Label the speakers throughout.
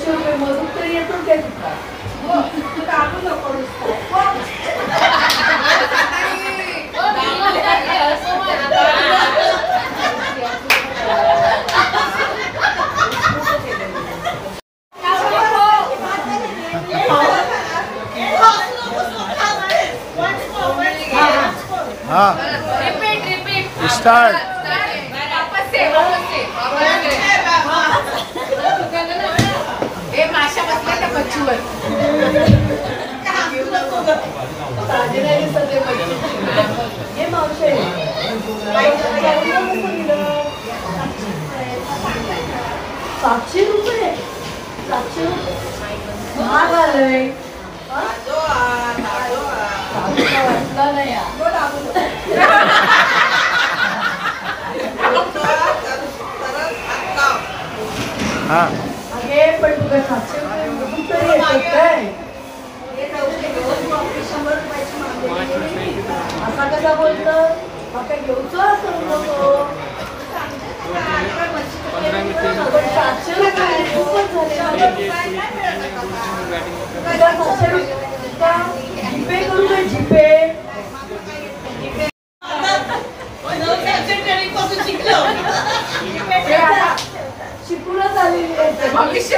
Speaker 1: ₹500 मधून तरी येतो काय तुला? तू काढू नको
Speaker 2: हाँ स्टार्ट
Speaker 1: माशा बसल्या त्या मच्छीवर हे मावशे ₹700 महाग आलंय वाटला नाही
Speaker 2: हाँ
Speaker 1: अगे पण तुला ₹700 तरी येतात काय असा कसा बोलतो मग काय घेऊचो असं नको पण ₹700 खूपच झाले जीपे करू काय जीपे शिकूनच आलेली आहे भविष्य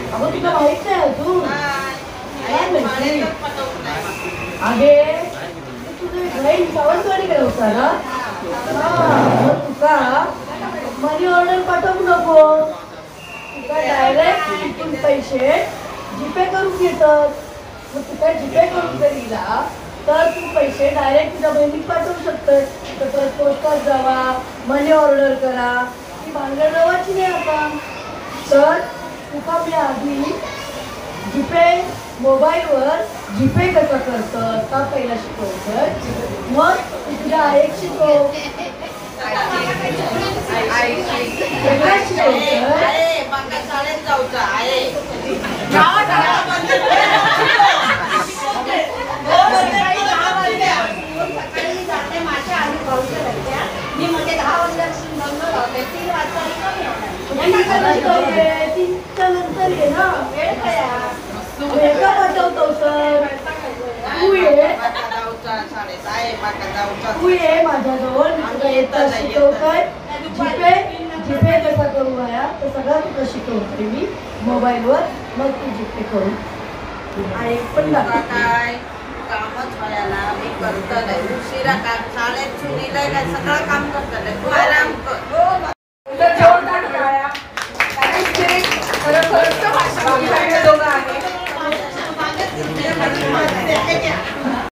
Speaker 1: अगं तुला माहित नाही अजून अगे तुझे बहीण सावंतवाडीकडे होता ना तुका मनी ऑर्डर पाठवू नको तुका डायरेक्ट इथून पैसे जीपे करून घेतात मग तुका जीपे करून जर दिला तर तू पैसे डायरेक्ट तुझ्या बहिणीत पाठवू शकतोस तर परत पोस्टात जावा मनी ऑर्डर करा ती भानगड रवाची नाही आता तर तुका मी आधी जीपे मोबाईलवर जीपे कसं करतं का पहिला शिकवतं मग तुझ्या आईक शिकव नंतर ये ना वेळ का पाठवतो सर तू ये माझ्याजवळ तुला येतं शिकवतोय जीपे जीपे कसा करू आया तर सगळं तुला शिकवते मी मोबाईलवर मग तू जीपे करू पण
Speaker 3: काय कामच व्हायला मी करतले उशिरा काम शाळेत सुनीला काय सगळं काम करतले तू आराम कर
Speaker 1: खरं